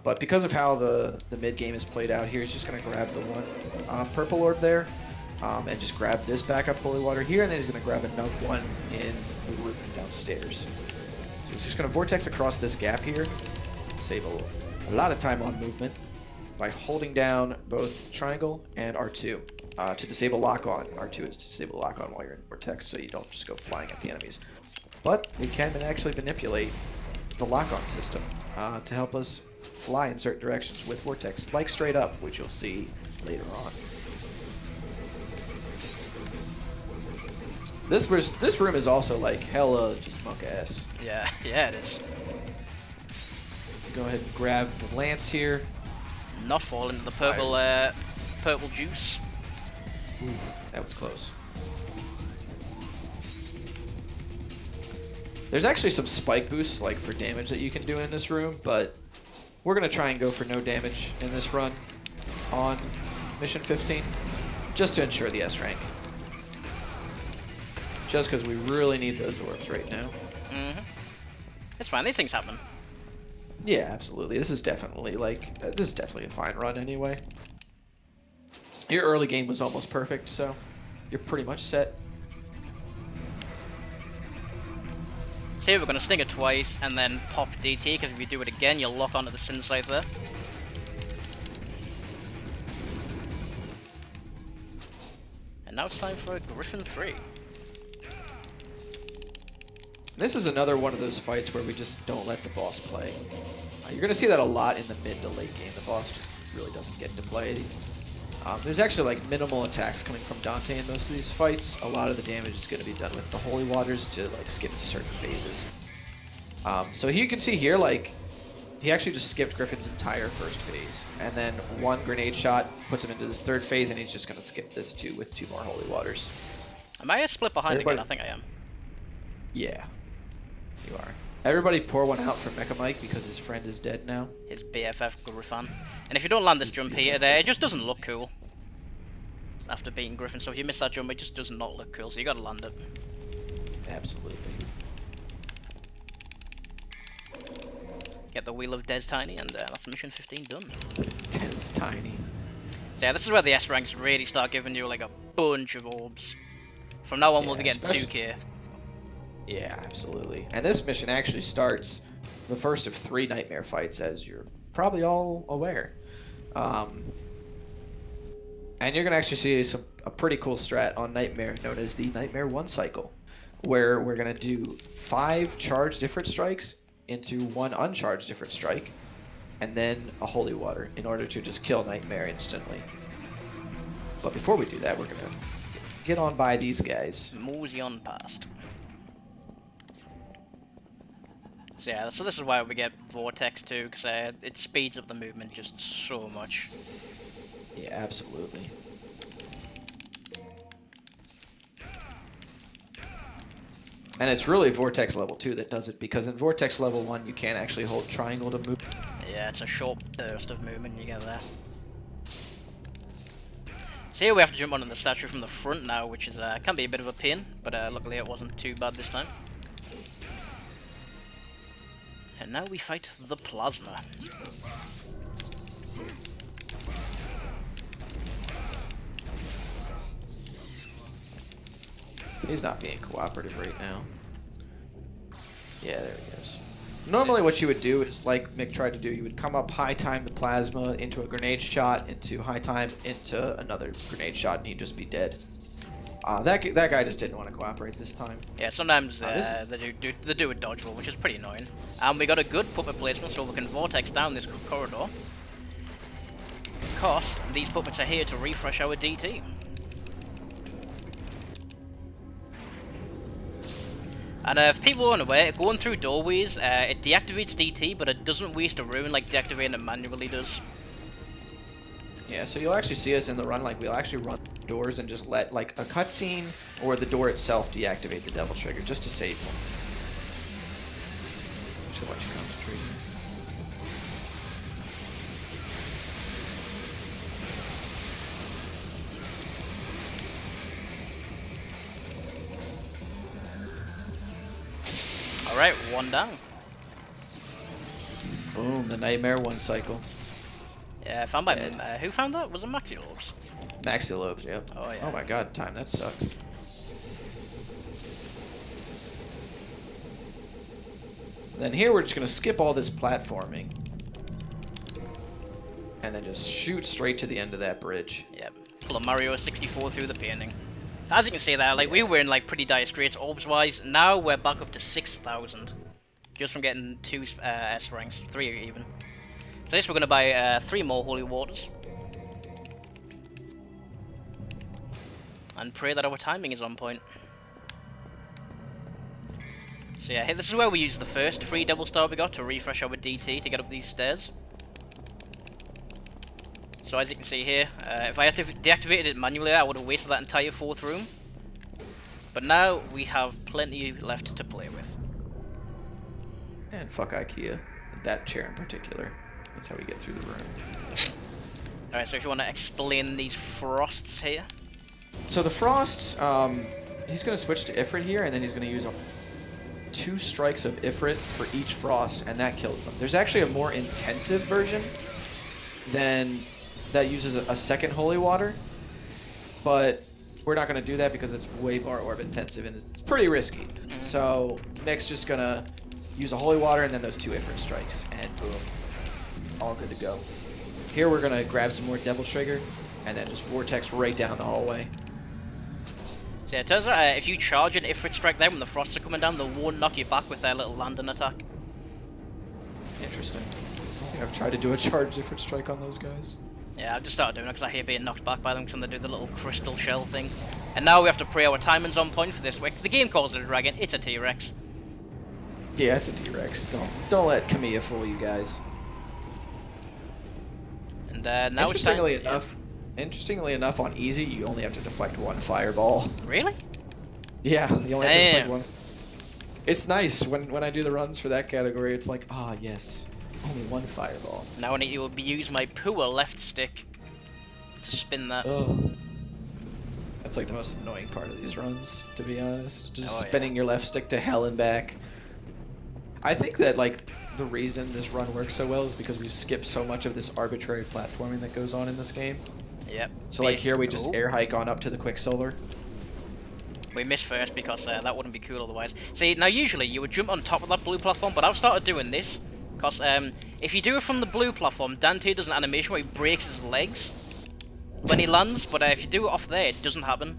Speaker 1: but because of how the mid game is played out here, he's just gonna grab the 1 purple orb there, and just grab this backup holy water here, and then he's gonna grab another 1 in the room downstairs. So he's just gonna vortex across this gap here, save a lot of time on movement by holding down both triangle and R2 to disable lock on. R2 is to disable lock on while you're in vortex, so you don't just go flying at the enemies. But we can actually manipulate the lock-on system to help us fly in certain directions with Vortex, like straight up, which you'll see later on. This room is also like hella just monk ass.
Speaker 2: Yeah, yeah it is.
Speaker 1: Go ahead and grab the lance here.
Speaker 2: Not fall into the purple purple juice.
Speaker 1: Ooh, that was close. There's actually some spike boosts like for damage that you can do in this room, but we're gonna try and go for no damage in this run on mission 15, just to ensure the S rank. Just because we really need those orbs right now.
Speaker 2: It's fine. These things happen.
Speaker 1: Yeah, absolutely. This is definitely a fine run anyway. Your early game was almost perfect, so you're pretty much set.
Speaker 2: So here we're going to sting it twice and then pop DT, because if you do it again you'll lock onto the Sin Scythe there. And now it's time for Griffin 3.
Speaker 1: This is another one of those fights where we just don't let the boss play. You're going to see that a lot in the mid to late game. The boss just really doesn't get to play. There's actually like minimal attacks coming from Dante in most of these fights. A lot of the damage is going to be done with the holy waters to like skip to certain phases. So here you can see here, like, he actually just skipped Griffin's entire first phase, and then 1 grenade shot puts him into this 3rd phase, and he's just going to skip this too with 2 more holy waters.
Speaker 2: Am I a split behind again? I think I am.
Speaker 1: Yeah, you are. Everybody pour one out for Mecha Mike because his friend is dead now.
Speaker 2: His BFF Griffin. And if you don't land this jump here, it just doesn't look cool. After beating Griffin, so if you miss that jump, it just does not look cool, so you gotta land it.
Speaker 1: Absolutely.
Speaker 2: Get the Wheel of Des Tiny, and that's mission 15 done.
Speaker 1: Des Tiny.
Speaker 2: So yeah, this is where the S ranks really start giving you like a bunch of orbs. From now on, we'll be getting 2k.
Speaker 1: Yeah, absolutely. And this mission actually starts the first of 3 nightmare fights, as you're probably all aware. And you're going to actually see a pretty cool strat on Nightmare known as the Nightmare 1 cycle, where we're going to do 5 charged different strikes into 1 uncharged different strike, and then a Holy Water in order to just kill Nightmare instantly. But before we do that, we're going to get on by these guys.
Speaker 2: Mosey on past. So yeah, so this is why we get Vortex too, because it speeds up the movement just so much.
Speaker 1: Yeah, absolutely. And it's really Vortex level 2 that does it, because in Vortex level 1 you can't actually hold triangle to move.
Speaker 2: Yeah, it's a short burst of movement you get there. So here we have to jump onto the statue from the front now, which is can be a bit of a pain, but luckily it wasn't too bad this time. And now we fight the Plasma.
Speaker 1: He's not being cooperative right now. Yeah, there he goes. Normally what you would do is, like Mick tried to do, you would come up, high time the plasma into a grenade shot, into high time into another grenade shot, and you'd just be dead. That guy just didn't want to cooperate this time.
Speaker 2: Yeah, sometimes they do a dodge roll, which is pretty annoying. And we got a good puppet placement, so we can vortex down this corridor. Because these puppets are here to refresh our DT. And if people aren't aware, going through doorways, it deactivates DT, but it doesn't waste a rune like deactivating it manually does.
Speaker 1: Yeah, so you'll actually see us in the run, like we'll actually run doors and just let like a cutscene or the door itself deactivate the devil trigger just to save them. Too much concentration.
Speaker 2: Alright, one down.
Speaker 1: Boom, the Nightmare 1 cycle.
Speaker 2: Yeah, found by who found that? Was it Maxi Lobes?
Speaker 1: Maxi Lobes, yep.
Speaker 2: Oh yeah.
Speaker 1: Oh my god, time, that sucks. Then here we're just gonna skip all this platforming. And then just shoot straight to the end of that bridge.
Speaker 2: Yep. Pull a Mario 64 through the painting. As you can see there, like we were in like pretty dire straits orbs wise. Now we're back up to 6,000. Just from getting 2 S ranks, 3 even. So this we're gonna buy 3 more holy waters. And pray that our timing is on point. So yeah, this is where we use the first free double star we got to refresh our DT to get up these stairs. So as you can see here, if I had to deactivated it manually, I would have wasted that entire 4th room. But now we have plenty left to play with.
Speaker 1: And fuck IKEA. That chair in particular. That's how we get through the room.
Speaker 2: Alright, so if you want to explain these frosts here.
Speaker 1: So the frosts, he's going to switch to Ifrit here, and then he's going to use 2 strikes of Ifrit for each frost, and that kills them. There's actually a more intensive version that uses a second holy water, but we're not going to do that because it's way more orb intensive and it's pretty risky. So Mick's just going to use a holy water and then those 2 Ifrit strikes, and boom, all good to go. Here we're going to grab some more Devil Trigger and then just vortex right down the hallway.
Speaker 2: So yeah, it turns out if you charge an Ifrit strike there when the frosts are coming down, they won't knock you back with their little landing attack.
Speaker 1: Interesting. I think I've tried to do a charge Ifrit strike on those guys.
Speaker 2: Yeah, I've just started doing it because I hate being knocked back by them because they do the little crystal shell thing. And now we have to pray our timing's on point for this week. The game calls it a dragon, it's a T-Rex.
Speaker 1: Yeah, it's a T-Rex. Don't let Kamiya fool you guys.
Speaker 2: And now it's time.
Speaker 1: Interestingly enough, on easy you only have to deflect 1 fireball.
Speaker 2: Really?
Speaker 1: Yeah, you only have to deflect 1. It's nice when I do the runs for that category. It's like, ah, yes, only 1 fireball.
Speaker 2: Now I need to use my poor left stick to spin that.
Speaker 1: Ugh. That's like the most annoying part of these runs, to be honest. Just spinning your left stick to hell and back. I think that like the reason this run works so well is because we skip so much of this arbitrary platforming that goes on in this game.
Speaker 2: Yep.
Speaker 1: So like here we just air hike on up to the Quicksilver.
Speaker 2: We missed first because that wouldn't be cool otherwise. See, now usually you would jump on top of that blue platform, but I've started doing this because if you do it from the blue platform, Dante does an animation where he breaks his legs when he lands, but if you do it off there, it doesn't happen.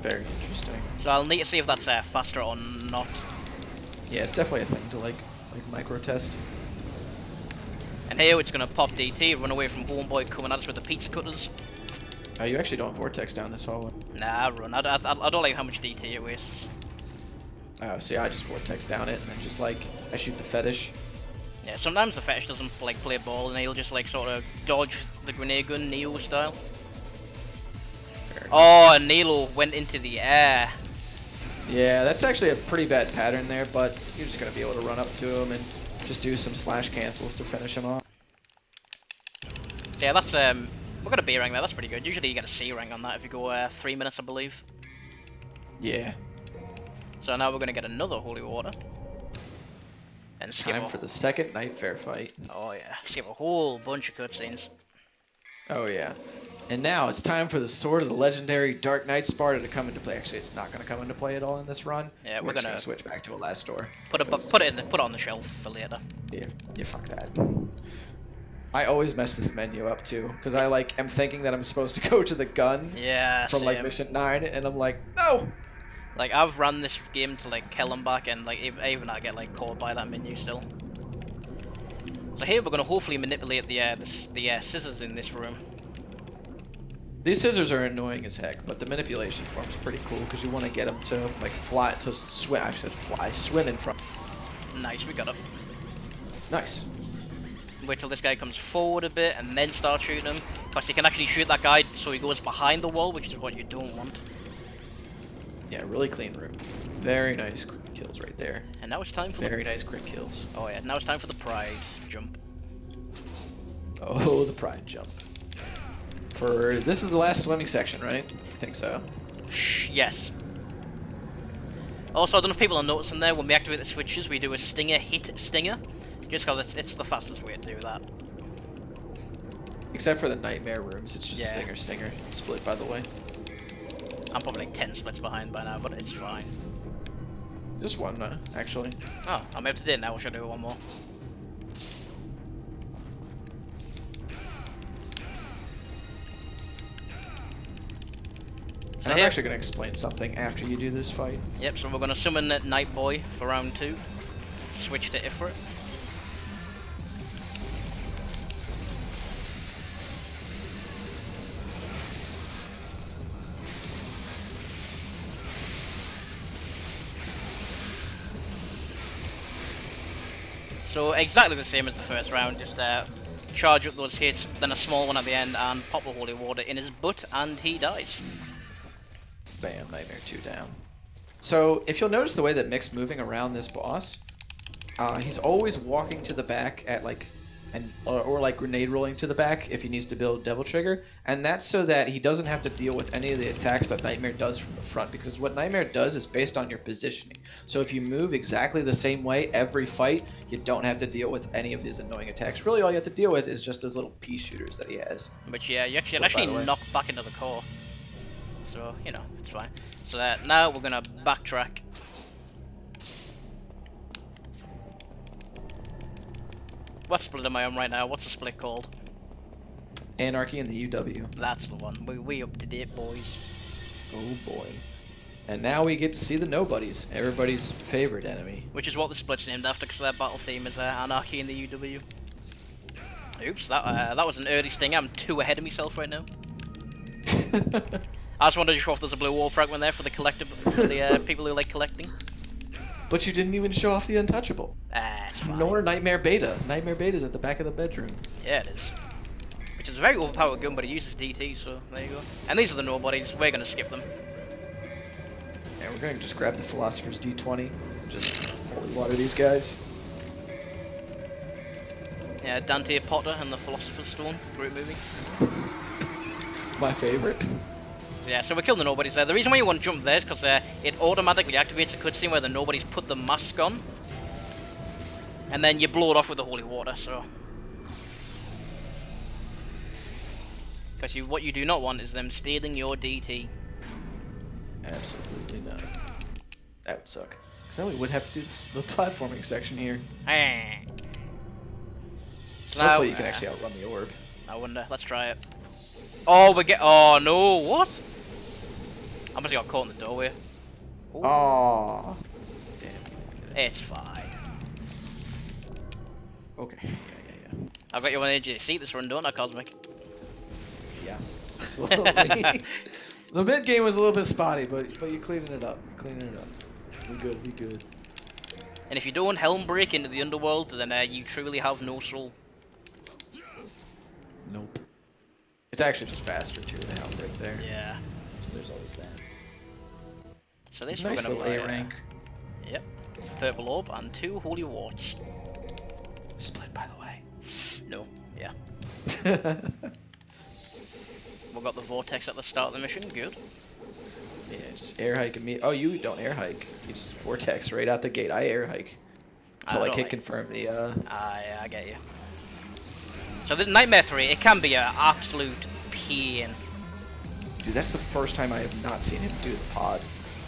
Speaker 1: Very interesting.
Speaker 2: So I'll need to see if that's faster or not.
Speaker 1: Yeah, it's definitely a thing to like micro test.
Speaker 2: And here it's gonna pop DT, run away from Homeboy coming at us with the pizza cutters.
Speaker 1: Oh, you actually don't vortex down this hallway.
Speaker 2: Nah, run. I don't like how much DT it wastes.
Speaker 1: Oh, see, I just vortex down it and then just like I shoot the fetish.
Speaker 2: Yeah, sometimes the fetish doesn't like play ball and he'll just like sort of dodge the grenade gun Neo style. Oh, and Nilo went into the air.
Speaker 1: Yeah, that's actually a pretty bad pattern there, but you're just gonna be able to run up to him and just do some slash cancels to finish him off.
Speaker 2: So yeah, that's we got a B rank there. That's pretty good. Usually you get a C rank on that if you go 3 minutes, I believe.
Speaker 1: Yeah.
Speaker 2: So now we're gonna get another holy water. And skip
Speaker 1: Time
Speaker 2: a,
Speaker 1: for the second night fair fight.
Speaker 2: oh yeah, skip a whole bunch of cutscenes.
Speaker 1: Oh yeah. And now it's time for the sword of the legendary Dark Knight Sparta to come into play. Actually, it's not going to come into play at all in this run.
Speaker 2: Yeah, we're
Speaker 1: just
Speaker 2: gonna
Speaker 1: switch back to a last store.
Speaker 2: Put it on the shelf for later.
Speaker 1: Yeah, fuck that. I always mess this menu up too, because I am thinking that I'm supposed to go to the gun
Speaker 2: Yeah,
Speaker 1: from like mission 9, and I'm like, no.
Speaker 2: Like I've run this game to like hell and back, and like even I get like caught by that menu still. So here we're gonna hopefully manipulate the scissors in this room.
Speaker 1: These scissors are annoying as heck, but the manipulation form's pretty cool because you want to get them to like fly, to swim. I said fly, swim in front.
Speaker 2: Nice, we got it.
Speaker 1: Nice.
Speaker 2: Wait till this guy comes forward a bit and then start shooting him. Because you can actually shoot that guy so he goes behind the wall, which is what you don't want.
Speaker 1: Yeah, really clean room. Very nice kills right there.
Speaker 2: And now it's time for
Speaker 1: very nice crit kills.
Speaker 2: Oh yeah, now it's time for the pride jump.
Speaker 1: Oh, the pride jump. This is the last swimming section, right? I think so.
Speaker 2: Yes. Also, I don't know if people are noticing there, when we activate the switches, we do a stinger hit stinger. Just because it's the fastest way to do that.
Speaker 1: Except for the nightmare rooms, it's just
Speaker 2: Yeah.
Speaker 1: stinger split, by the way.
Speaker 2: I'm probably like 10 splits behind by now, but it's fine.
Speaker 1: Just one, actually.
Speaker 2: Oh, I'm up to date now, or should I do one more? So
Speaker 1: And I'm
Speaker 2: here,
Speaker 1: actually going to explain something after you do this fight.
Speaker 2: yep, so we're going to summon that Night Boy for round 2. Switch to Ifrit. So exactly the same as the first round, just charge up those hits, then a small one at the end, and pop the holy water in his butt, and he dies.
Speaker 1: Bam, Nightmare 2 down. So, if you'll notice the way that Mick's moving around this boss, he's always walking to the back at or like grenade rolling to the back if he needs to build Devil Trigger, and that's so that he doesn't have to deal with any of the attacks that Nightmare does from the front, because what Nightmare does is based on your positioning. So if you move exactly the same way every fight, you don't have to deal with any of his annoying attacks. Really, all you have to deal with is just those little pea shooters that he has.
Speaker 2: Which yeah, you actually knock back into the core. So, you know, it's fine. So now we're gonna backtrack. What split am I on right now? What's the split called?
Speaker 1: Anarchy and the UW.
Speaker 2: That's the one. We up to date, boys.
Speaker 1: Oh boy. And now we get to see the nobodies, everybody's favorite enemy.
Speaker 2: Which is what the split's named after, because their battle theme is Anarchy and the UW. Oops, that was an early sting. I'm 2 ahead of myself right now. I just wanted to show off there's a blue wall fragment there for the people who like collecting.
Speaker 1: But you didn't even show off the untouchable.
Speaker 2: It's fine.
Speaker 1: Nor Nightmare Beta. Nightmare Beta's at the back of the bedroom.
Speaker 2: Yeah, it is. Which is a very overpowered gun, but it uses DT, so there you go. And these are the nobodies. We're gonna skip them.
Speaker 1: Yeah, we're gonna just grab the Philosopher's D20. Just holy water these guys.
Speaker 2: Yeah, Dante Potter and the Philosopher's Stone. Great movie.
Speaker 1: My favorite.
Speaker 2: Yeah, so we're killing the nobodies there. The reason why you want to jump there is because it automatically activates a cutscene where the nobodies put the mask on. And then you blow it off with the holy water, so... Because what you do not want is them stealing your DT.
Speaker 1: Absolutely not. That would suck. Because then we would have to do the platforming section here.
Speaker 2: So
Speaker 1: Hopefully you can actually outrun the orb.
Speaker 2: I wonder. Let's try it. Oh, oh no, what? I must have got caught in the doorway. Ooh.
Speaker 1: Aww. Damn.
Speaker 2: It's fine.
Speaker 1: Okay. Yeah.
Speaker 2: I've got you on the edge of your seat this run, don't I, Cosmic?
Speaker 1: Yeah. Absolutely. The mid game was a little bit spotty, but you're cleaning it up. We good.
Speaker 2: And if you don't helm break into the underworld, then you truly have no soul.
Speaker 1: Nope. It's actually just faster too, the helm break there.
Speaker 2: Yeah.
Speaker 1: So there's always that.
Speaker 2: So this
Speaker 1: Nice
Speaker 2: we're gonna
Speaker 1: little
Speaker 2: play.
Speaker 1: A rank.
Speaker 2: Yep. Purple orb and 2 holy warts.
Speaker 1: Split, by the way.
Speaker 2: No. Yeah. We've got the vortex at the start of the mission. Good.
Speaker 1: Yeah, just air hike and me. Oh, you don't air hike. You just vortex right out the gate. I air hike. Until I
Speaker 2: don't
Speaker 1: can
Speaker 2: like-
Speaker 1: confirm the.
Speaker 2: Yeah, I get you. So this Nightmare 3, it can be an absolute pain.
Speaker 1: Dude, that's the first time I have not seen him do the pod,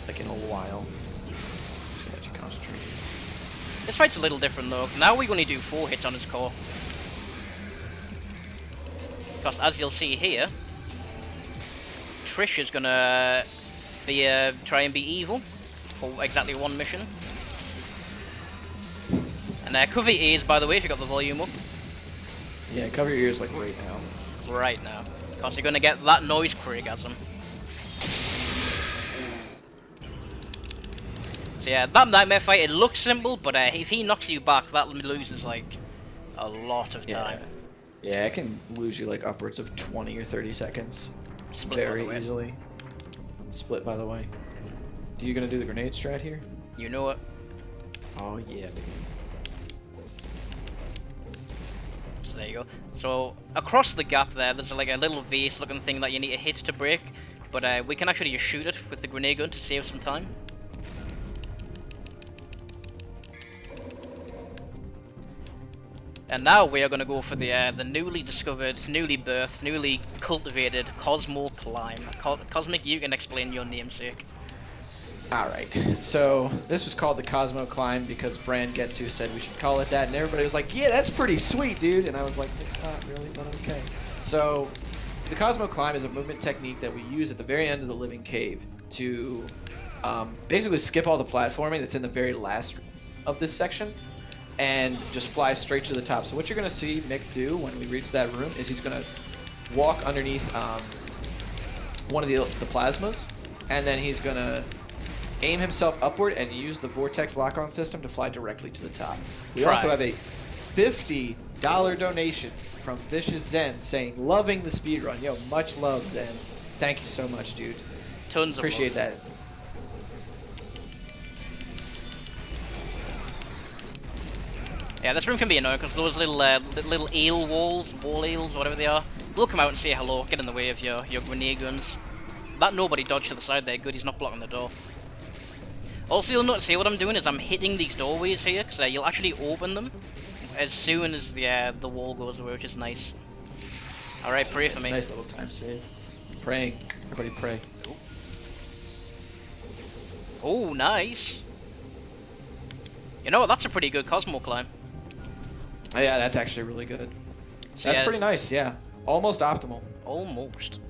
Speaker 1: like in a while. Just let you concentrate.
Speaker 2: This fight's a little different though. Now we only do 4 hits on his core. Because as you'll see here, Trish is gonna be try and be evil for exactly 1 mission. And cover your ears, by the way, if you got the volume up.
Speaker 1: Yeah, cover your ears like right now.
Speaker 2: Right now. Because you're gonna get that noise Craigasm. So yeah, that Nightmare fight, it looks simple, but if he knocks you back, that loses like a lot of time.
Speaker 1: Yeah, it can lose you like upwards of 20 or 30 seconds.
Speaker 2: Split,
Speaker 1: Very
Speaker 2: by the way.
Speaker 1: easily. Split, by the way. Do you gonna do the grenade strat here?
Speaker 2: You know it.
Speaker 1: Oh yeah, baby.
Speaker 2: So there you go. So across the gap there's like a little vase looking thing that you need to hit to break, but we can actually just shoot it with the grenade gun to save some time. And now we are going to go for the newly discovered, newly birthed, newly cultivated Cosmo Climb. Cosmic, you can explain your namesake.
Speaker 1: Alright, so this was called the Cosmo Climb because Brand Getsu said we should call it that, and everybody was like, yeah, that's pretty sweet, dude, and I was like, it's not really, but okay. So, the Cosmo Climb is a movement technique that we use at the very end of the Living Cave to basically skip all the platforming that's in the very last of this section, and just fly straight to the top. So what you're going to see Mick do when we reach that room is he's going to walk underneath one of the plasmas, and then he's going to aim himself upward and use the vortex lock-on system to fly directly to the top. We also have a $50 donation from Vicious Zen saying, loving the speedrun. Yo, much love, Zen. Thank you so much, dude.
Speaker 2: Tons
Speaker 1: Appreciate
Speaker 2: of love.
Speaker 1: that.
Speaker 2: Yeah, this room can be annoying because those little eel walls, wall eels, whatever they are, they'll come out and say hello, get in the way of your grenade guns. That nobody dodged to the side there, good, he's not blocking the door. Also, you'll notice here what I'm doing is I'm hitting these doorways here, because you'll actually open them as soon as the wall goes away, which is nice. Alright, pray for me.
Speaker 1: Nice little time save. Praying. Everybody pray.
Speaker 2: Oh, nice. You know what, that's a pretty good Cosmo climb.
Speaker 1: Oh, yeah, that's actually really good.
Speaker 2: So
Speaker 1: That's
Speaker 2: yeah,
Speaker 1: pretty nice, yeah. Almost optimal.
Speaker 2: Almost.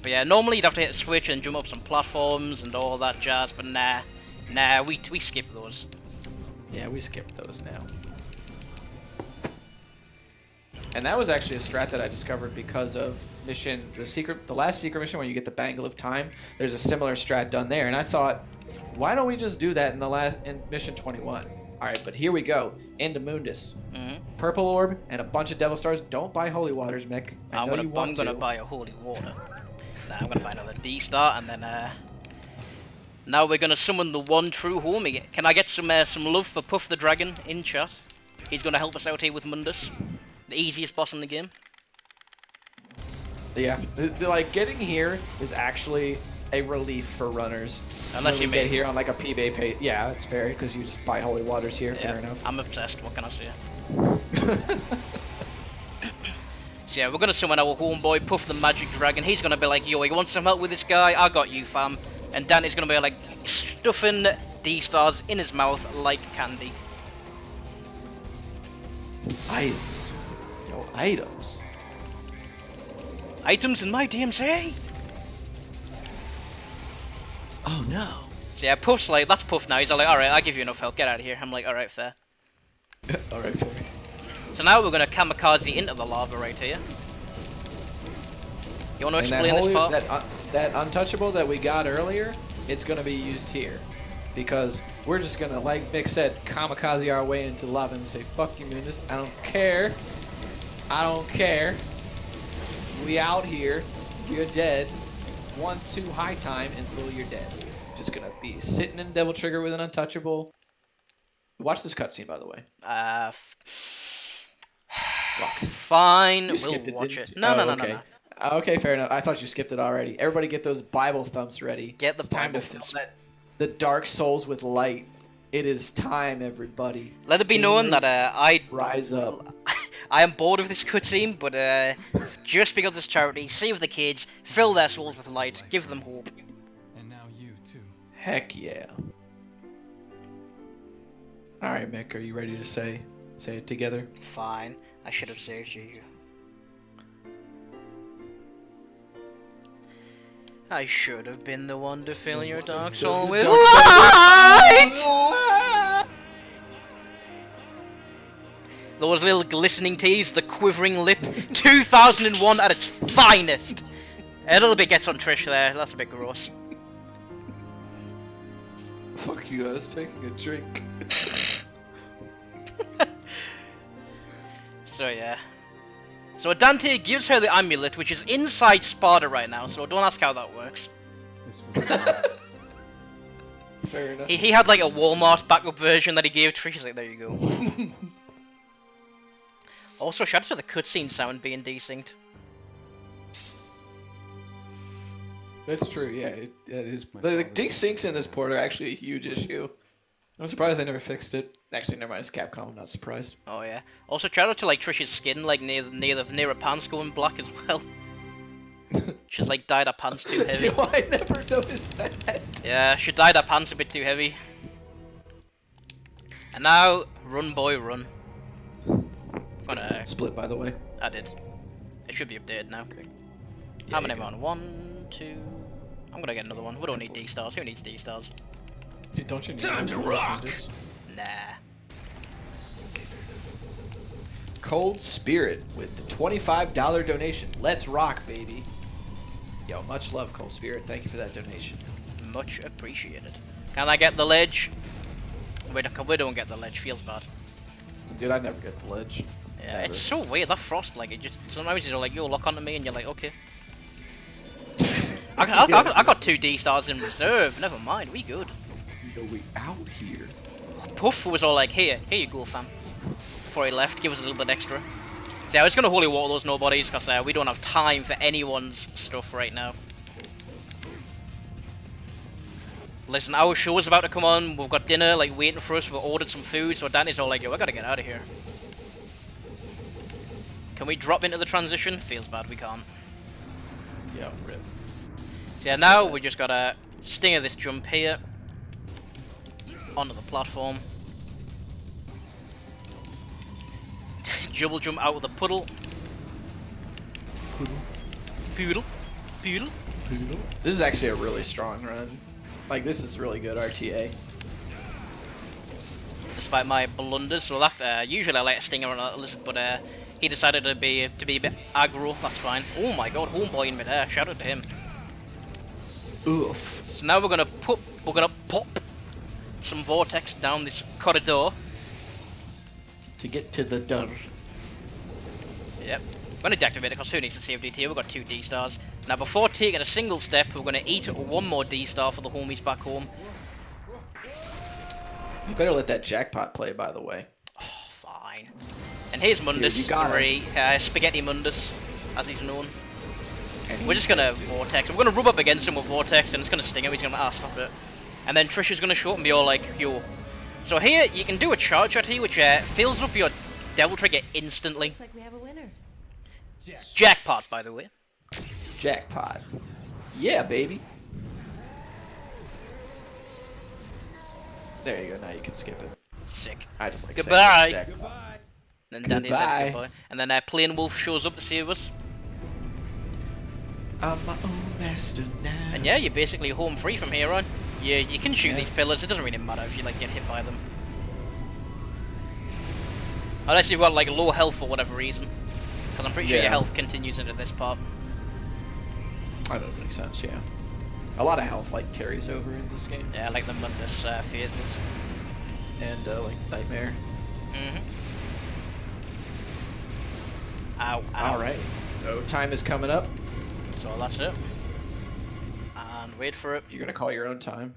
Speaker 2: But yeah, normally you'd have to hit a switch and jump up some platforms and all that jazz, but nah, we skip those.
Speaker 1: Yeah, we skipped those now. And that was actually a strat that I discovered because of the last secret mission where you get the Bangle of Time. There's a similar strat done there, and I thought, why don't we just do that in mission 21? All right, but here we go. Into Mundus. Purple orb and a bunch of devil stars. Don't buy holy waters, Mick.
Speaker 2: I'm gonna buy a holy water. Nah, I'm gonna buy another D star, and then now we're gonna summon the one true homie. Can I get some love for Puff the Dragon in chat? He's gonna help us out here with Mundus, the easiest boss in the game.
Speaker 1: Yeah, like getting here is actually a relief for runners.
Speaker 2: Unless you
Speaker 1: get here on like a PB pay. Yeah, that's fair because you just buy holy waters here.
Speaker 2: Yeah,
Speaker 1: Fair enough.
Speaker 2: I'm obsessed. What can I say? So yeah, we're gonna summon our homeboy Puff the Magic Dragon. He's gonna be like, yo, you want some help with this guy? I got you, fam. And Danny's gonna be like stuffing D-stars in his mouth like candy.
Speaker 1: Items. Yo, items.
Speaker 2: Items in my DMC.
Speaker 1: Oh no.
Speaker 2: So yeah, Puff's like, that's Puff now. He's like, alright, I'll give you enough help. Get out of here. I'm like, alright, fair.
Speaker 1: Alright, fair.
Speaker 2: So now we're gonna kamikaze into the lava right here. You want to explain this part?
Speaker 1: That untouchable that we got earlier, it's gonna be used here. Because we're just gonna, like Mick said, kamikaze our way into lava and say, fuck you, Mundus. I don't care. I don't care. We out here. You're dead. 1-2 high time until you're dead. just gonna be sitting in Devil Trigger with an untouchable. Watch this cutscene, by the way. Fuck.
Speaker 2: Fine,
Speaker 1: You
Speaker 2: we'll
Speaker 1: skipped it,
Speaker 2: watch
Speaker 1: didn't
Speaker 2: it.
Speaker 1: you?
Speaker 2: No,
Speaker 1: Oh,
Speaker 2: no, no,
Speaker 1: okay.
Speaker 2: no, no.
Speaker 1: Okay, fair enough. I thought you skipped it already. Everybody get those Bible thumps ready.
Speaker 2: Get the
Speaker 1: It's time
Speaker 2: Bible
Speaker 1: to fill
Speaker 2: thumps.
Speaker 1: the dark souls with light. It is time, everybody.
Speaker 2: Let it be known
Speaker 1: Gamers,
Speaker 2: that I
Speaker 1: rise up.
Speaker 2: I am bored of this cutscene, but just because this charity, save the kids, fill their souls with light, give them hope.
Speaker 3: And now you too.
Speaker 1: Heck yeah. All right, Mick, are you ready to say it together?
Speaker 2: Fine, I should have saved you. I should have been the one to fill your dark soul with light! Those little glistening teeth, the quivering lip, 2001 at its finest! A little bit gets on Trish there, that's a bit gross.
Speaker 1: Fuck you, I was taking a drink.
Speaker 2: So yeah. So Dante gives her the amulet, which is inside Sparta right now, so don't ask how that works.
Speaker 3: This was nice.
Speaker 1: Fair enough.
Speaker 2: He had like a Walmart backup version that he gave Trish, he's like, there you go. Also, shout out to the cutscene sound being desynced.
Speaker 1: That's true, yeah. It is. The desyncs in this port are actually a huge issue. I'm surprised they never fixed it. Actually, never mind, it's Capcom, I'm not surprised.
Speaker 2: Oh yeah. Also, shout out to like Trish's skin, like near her pants going black as well. She's like dyed her pants too heavy.
Speaker 1: Yo, I never noticed that.
Speaker 2: Yeah, she dyed her pants a bit too heavy. And now, run boy, run. Gonna.
Speaker 1: Split, by the way.
Speaker 2: I did. It should be updated now.
Speaker 1: Okay.
Speaker 2: How many am I on? 1, 2. I'm gonna get another one. We don't need D stars. Who needs D stars?
Speaker 1: Dude, don't you need
Speaker 3: Time to rock!
Speaker 2: Nah.
Speaker 1: Cold Spirit with the $25 donation. Let's rock, baby. Yo, much love, Cold Spirit. Thank you for that donation.
Speaker 2: Much appreciated. Can I get the ledge? We don't get the ledge. Feels bad.
Speaker 1: Dude, I never get the ledge.
Speaker 2: Yeah,
Speaker 1: Never.
Speaker 2: it's so weird. That frost, like, it just sometimes you're like, yo, lock onto me, and you're like, okay. I got 2 D stars in reserve. Never mind, we good.
Speaker 1: Yo, we out here.
Speaker 2: Puff was all like, here you go, fam. Before he left, give us a little bit extra. So yeah, I was gonna holy water those nobodies because we don't have time for anyone's stuff right now. Listen, our show's about to come on. We've got dinner like waiting for us. We've ordered some food, so Danny's all like, yo, I gotta get out of here. Can we drop into the transition? Feels bad, we can't.
Speaker 1: Yeah, rip.
Speaker 2: So yeah, now we just gotta stinger this jump here onto the platform. Double jump out of the puddle. Poodle. Poodle.
Speaker 1: This is actually a really strong run. Like, this is really good RTA.
Speaker 2: Despite my blunders, so that usually I like a stinger on a lizard, but he decided to be a bit aggro. That's fine. Oh my god, homeboy in midair. Shout out to him.
Speaker 1: Oof.
Speaker 2: So now we're gonna pop some vortex down this corridor.
Speaker 1: To get to the door.
Speaker 2: Yep. I'm gonna deactivate it because who needs to save DT? We've got 2 D stars. Now before taking a single step, we're gonna eat 1 more D star for the homies back home.
Speaker 1: You better let that jackpot play, by the way.
Speaker 2: Oh, fine. And here's Mundus,
Speaker 1: you got
Speaker 2: 3, Spaghetti Mundus, as he's known. We're just gonna vortex. We're gonna rub up against him with vortex, and it's gonna sting him. He's gonna stop it. And then Trish is gonna show up and be all like, yo. So here you can do a charge shot here, which fills up your devil trigger instantly.
Speaker 4: Looks like we have a winner.
Speaker 2: Jackpot, by the way.
Speaker 1: Jackpot. Yeah, baby. There you go. Now you can skip it.
Speaker 2: Sick.
Speaker 1: I just like
Speaker 2: Goodbye.
Speaker 1: saying jackpot.
Speaker 2: Then Dandy says
Speaker 1: Goodbye.
Speaker 2: goodbye. And then Plain Wolf shows up to save us.
Speaker 1: I'm my own master now.
Speaker 2: And yeah, you're basically home free from here on. You can shoot
Speaker 1: Yeah.
Speaker 2: these pillars. It doesn't really matter if you like get hit by them. Unless you've got like low health for whatever reason. Because I'm pretty sure your
Speaker 1: Yeah.
Speaker 2: health continues into this part.
Speaker 1: That makes sense, yeah. A lot of health like carries over in this game.
Speaker 2: Yeah, like the Mundus phases.
Speaker 1: And like Nightmare.
Speaker 2: Ow, ow.
Speaker 1: Alright. So time is coming up.
Speaker 2: So that's it. And wait for it.
Speaker 1: You're gonna call your own time.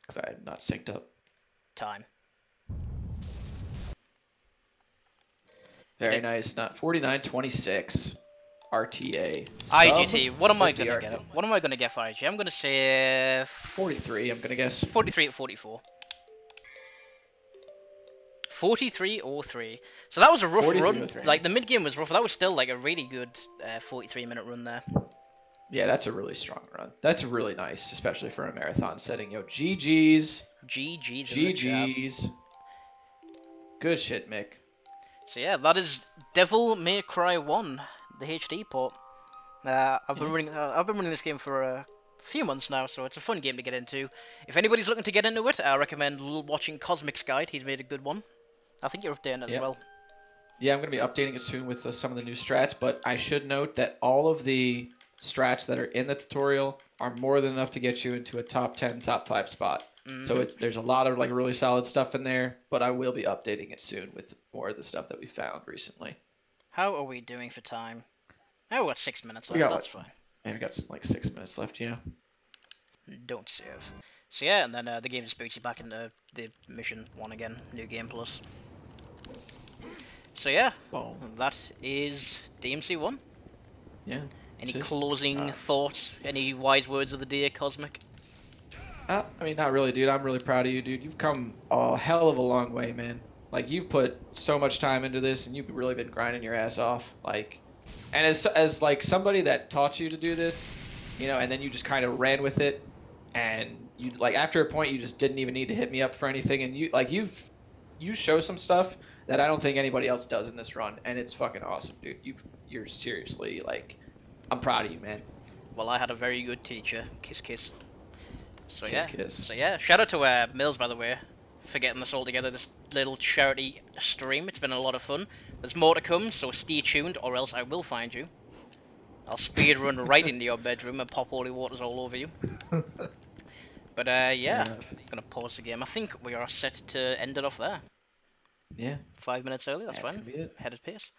Speaker 1: because I'm not synced up.
Speaker 2: Time.
Speaker 1: Very nice. Not 49.26. RTA.
Speaker 2: IGT. What am I
Speaker 1: 50
Speaker 2: gonna
Speaker 1: RT.
Speaker 2: get? What am I gonna get for IG? I'm gonna say
Speaker 1: 43. I'm gonna guess.
Speaker 2: 43 at 44. 43 or 3. So that was a rough
Speaker 1: 43
Speaker 2: run.
Speaker 1: or 3.
Speaker 2: Like the mid game was rough. That was still like a really good 43-minute run there.
Speaker 1: Yeah, that's a really strong run. That's really nice, especially for a marathon setting. Yo, GG's.
Speaker 2: GG's in the chat.
Speaker 1: GG's. Good shit, Mick.
Speaker 2: So yeah, that is Devil May Cry 1, the HD port. I've been running this game for a few months now, so it's a fun game to get into. If anybody's looking to get into it, I recommend watching Cosmic's Guide. He's made a good one. I think you're updating it as well.
Speaker 1: Yeah, I'm going to be updating it soon with some of the new strats, but I should note that all of the strats that are in the tutorial are more than enough to get you into a top 10, top 5 spot. So there's a lot of like really solid stuff in there, but I will be updating it soon with more of the stuff that we found recently.
Speaker 2: How are we doing for time? Oh, we've got 6 minutes left,
Speaker 1: got
Speaker 2: that's fine.
Speaker 1: Yeah, we got like 6 minutes left, yeah.
Speaker 2: Don't save. So yeah, and then the game just boots you back into the mission 1 again, new game plus. So yeah,
Speaker 1: Boom.
Speaker 2: that is DMC1.
Speaker 1: Yeah.
Speaker 2: Any closing thoughts? Any wise words of the day, Cosmic?
Speaker 1: I mean, not really, dude. I'm really proud of you, dude. You've come a hell of a long way, man. Like, you've put so much time into this, and you've really been grinding your ass off. Like, and as like somebody that taught you to do this, you know, and then you just kind of ran with it, and you like after a point you just didn't even need to hit me up for anything, and you show some stuff that I don't think anybody else does in this run, and it's fucking awesome, dude. You're seriously like, I'm proud of you, man.
Speaker 2: Well, I had a very good teacher. Kiss, kiss. So
Speaker 1: Kiss,
Speaker 2: yeah.
Speaker 1: kiss.
Speaker 2: So yeah. Shout out to Mills, by the way, for getting this all together. This little charity stream. It's been a lot of fun. There's more to come, so stay tuned, or else I will find you. I'll speedrun right into your bedroom and pop holy waters all over you. But yeah, I'm gonna pause the game. I think we are set to end it off there.
Speaker 1: Yeah.
Speaker 2: 5 minutes early. That's fine.
Speaker 1: Be it.
Speaker 2: Headed pace.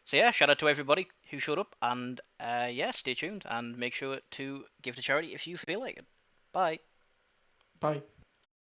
Speaker 2: So yeah, shout out to everybody who showed up, and yeah, stay tuned and make sure to give to charity if you feel like it. Bye.
Speaker 1: Bye.